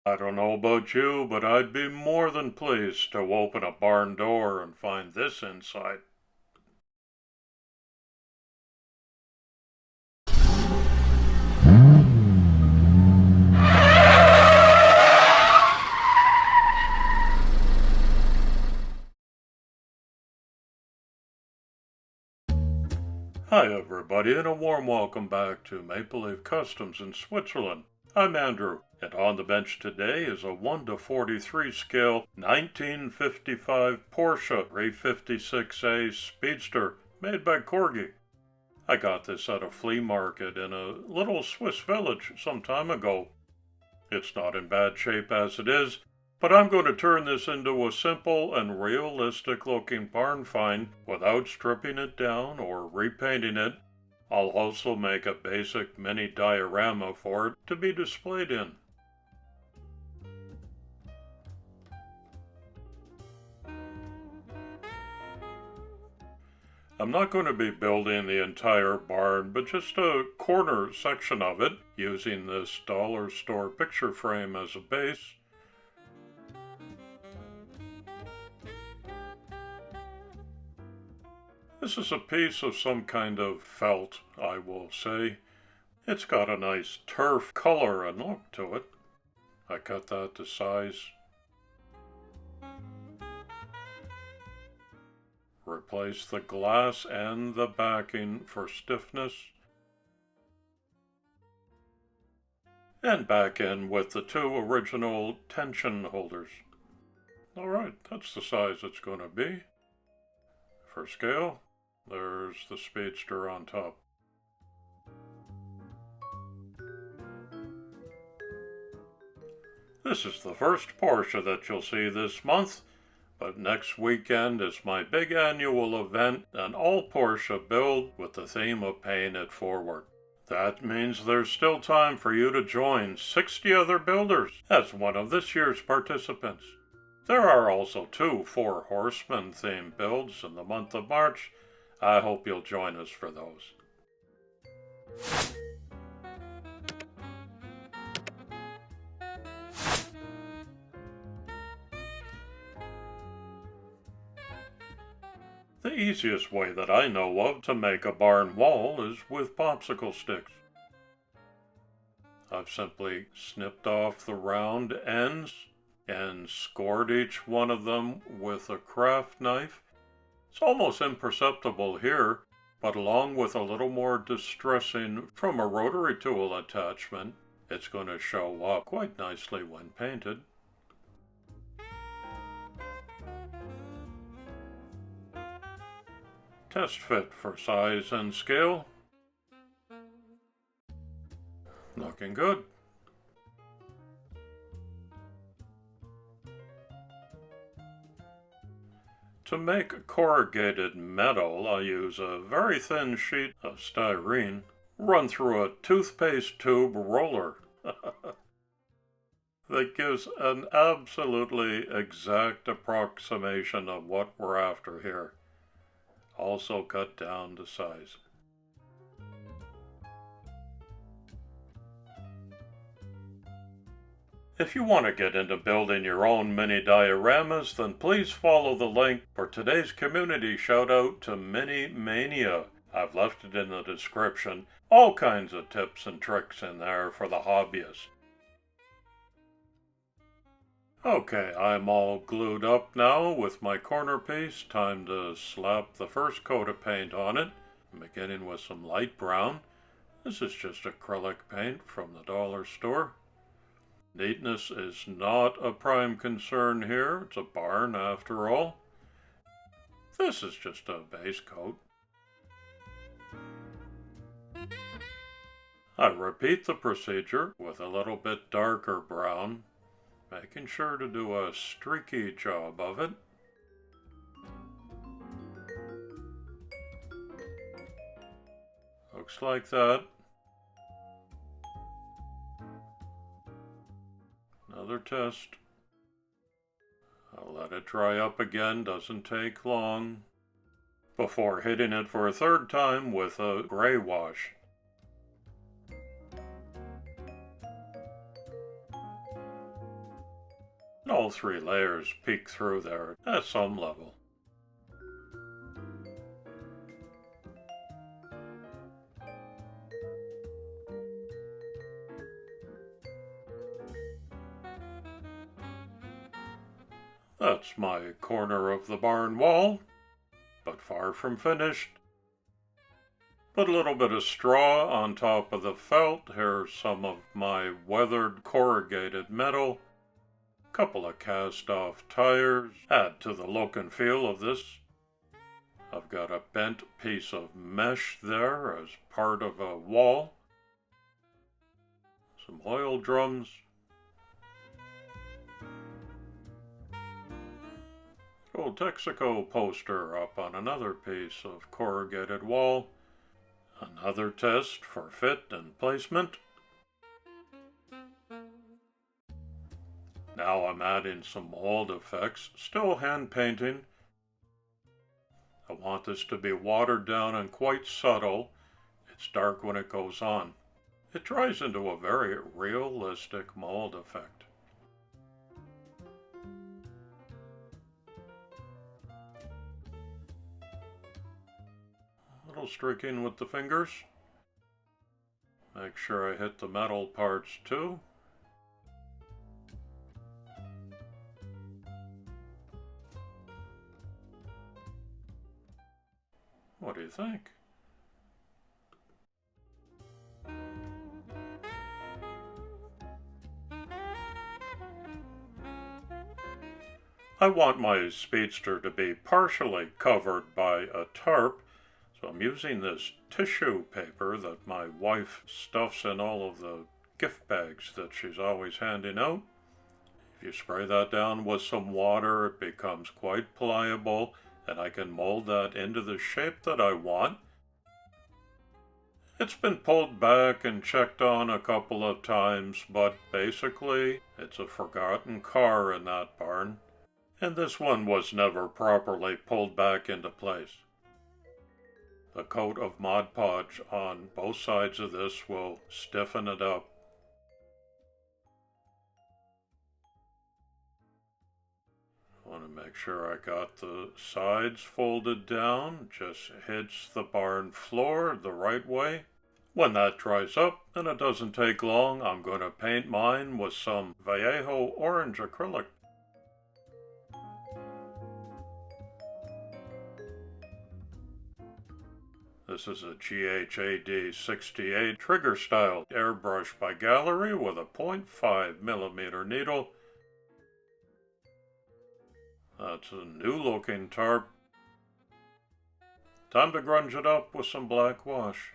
I don't know about you, but I'd be more than pleased to open a barn door and find this inside. Hi everybody, and a warm welcome back to Maple Leaf Customs in Switzerland. I'm Andrew, and on the bench today is a 1:43 scale 1955 Porsche 356A Speedster made by Corgi. I got this at a flea market in a little Swiss village some time ago. It's not in bad shape as it is, but I'm going to turn this into a simple and realistic looking barn find without stripping it down or repainting it. I'll also make a basic mini diorama for it to be displayed in. I'm not going to be building the entire barn, but just a corner section of it, using this dollar store picture frame as a base. This is a piece of some kind of felt, I will say. It's got a nice turf color and look to it. I cut that to size. Replace the glass and the backing for stiffness. And back in with the two original tension holders. Alright, that's the size it's going to be. For scale, there's the Speedster on top. This is the first Porsche that you'll see this month, but next weekend is my big annual event, an all Porsche build with the theme of paying it forward. That means there's still time for you to join 60 other builders as one of this year's participants. There are also two Four Horsemen themed builds in the month of March. I hope you'll join us for those. The easiest way that I know of to make a barn wall is with popsicle sticks. I've simply snipped off the round ends and scored each one of them with a craft knife. It's almost imperceptible here, but along with a little more distressing from a rotary tool attachment, it's going to show up quite nicely when painted. Test fit for size and scale. Looking good. To make corrugated metal, I use a very thin sheet of styrene run through a toothpaste tube roller. That gives an absolutely exact approximation of what we're after here. Also cut down to size. If you want to get into building your own mini dioramas, then please follow the link for today's community shoutout to Mini Mania. I've left it in the description. All kinds of tips and tricks in there for the hobbyist. Okay, I'm all glued up now with my corner piece. Time to slap the first coat of paint on it. I'm beginning with some light brown. This is just acrylic paint from the dollar store. Neatness is not a prime concern here. It's a barn after all. This is just a base coat. I repeat the procedure with a little bit darker brown, making sure to do a streaky job of it. Looks like that. Another test. I'll let it dry up again, doesn't take long, before hitting it for a third time with a gray wash. and all three layers peek through there at some level. That's my corner of the barn wall, but far from finished. Put a little bit of straw on top of the felt. Here's some of my weathered corrugated metal. Couple of cast-off tires add to the look and feel of this. I've got a bent piece of mesh there as part of a wall. Some oil drums. Old Texaco poster up on another piece of corrugated wall. Another test for fit and placement. Now I'm adding some mold effects, still hand painting. I want this to be watered down and quite subtle. It's dark when it goes on. It dries into a very realistic mold effect. A little streaking with the fingers. Make sure I hit the metal parts too. What do you think? I want my Speedster to be partially covered by a tarp, so I'm using this tissue paper that my wife stuffs in all of the gift bags that she's always handing out. If you spray that down with some water, it becomes quite pliable, and I can mold that into the shape that I want. It's been pulled back and checked on a couple of times, but basically, it's a forgotten car in that barn. And this one was never properly pulled back into place. The coat of Mod Podge on both sides of this will stiffen it up. I want to make sure I got the sides folded down, just hits the barn floor the right way. When that dries up, and it doesn't take long, I'm going to paint mine with some Vallejo orange acrylic. This is a GHAD 68 trigger style airbrush by Gaahleri with a 0.5mm needle. That's a new looking tarp. Time to grunge it up with some black wash.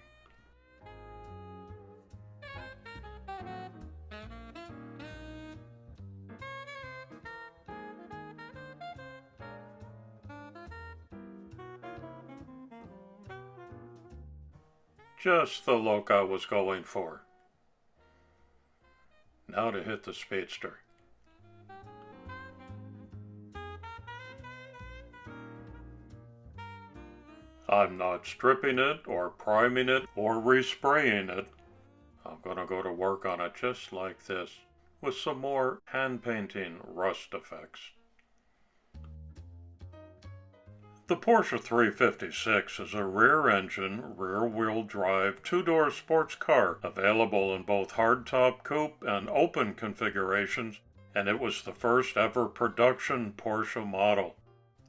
Just the look I was going for. Now to hit the Speedster. I'm not stripping it or priming it or respraying it. I'm going to go to work on it just like this with some more hand painting rust effects. The Porsche 356 is a rear-engine, rear-wheel drive, two-door sports car available in both hardtop coupe and open configurations, and it was the first ever production Porsche model.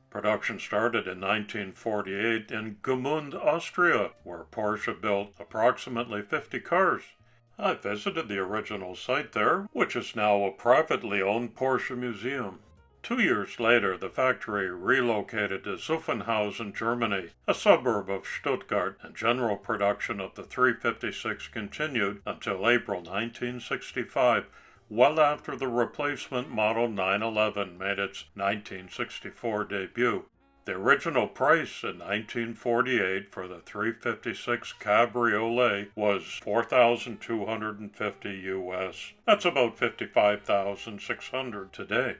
Production started in 1948 in Gmünd, Austria, where Porsche built approximately 50 cars. I visited the original site there, which is now a privately owned Porsche museum. 2 years later, the factory relocated to Zuffenhausen, Germany, a suburb of Stuttgart, and general production of the 356 continued until April 1965, well after the replacement Model 911 made its 1964 debut. The original price in 1948 for the 356 Cabriolet was $4,250 US. That's about $55,600 today.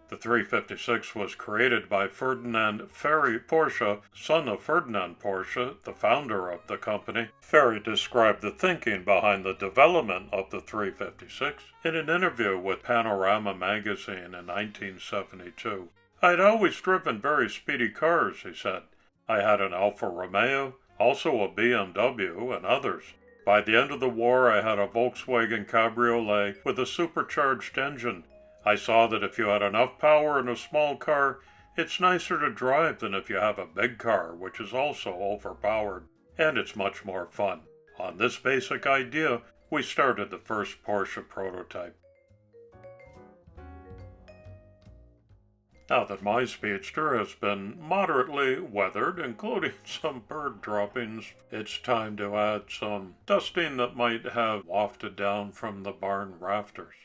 The 356 was created by Ferdinand Ferry Porsche, son of Ferdinand Porsche, the founder of the company. Ferry described the thinking behind the development of the 356 in an interview with Panorama magazine in 1972. I had always driven very speedy cars, he said. I had an Alfa Romeo, also a BMW, and others. By the end of the war, I had a Volkswagen Cabriolet with a supercharged engine. I saw that if you had enough power in a small car, it's nicer to drive than if you have a big car, which is also overpowered, and it's much more fun. On this basic idea, we started the first Porsche prototype. Now that my Speedster has been moderately weathered, including some bird droppings, it's time to add some dusting that might have wafted down from the barn rafters.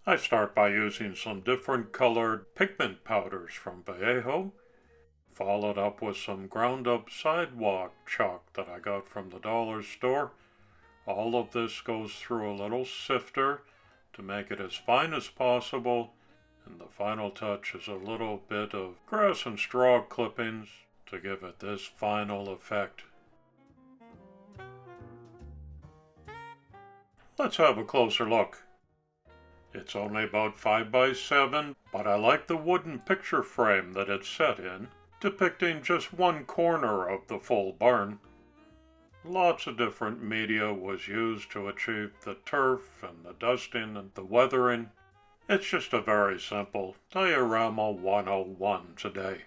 I start by using some different colored pigment powders from Vallejo, followed up with some ground up sidewalk chalk that I got from the dollar store. All of this goes through a little sifter to make it as fine as possible, and the final touch is a little bit of grass and straw clippings to give it this final effect. Let's have a closer look. It's only about 5 by 7, but I like the wooden picture frame that it's set in, depicting just one corner of the full barn. Lots of different media was used to achieve the turf and the dusting and the weathering. It's just a very simple diorama 101 today.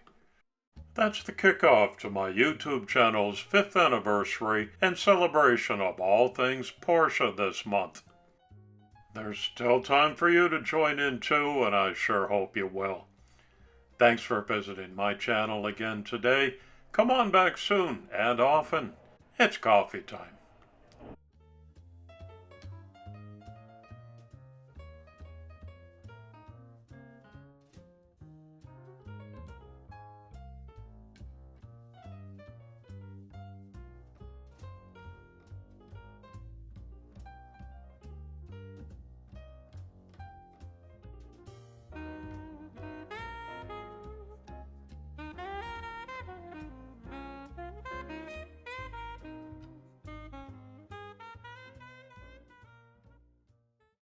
That's the kickoff to my YouTube channel's 5th anniversary and celebration of all things Porsche this month. There's still time for you to join in too, and I sure hope you will. Thanks for visiting my channel again today. Come on back soon and often. It's coffee time.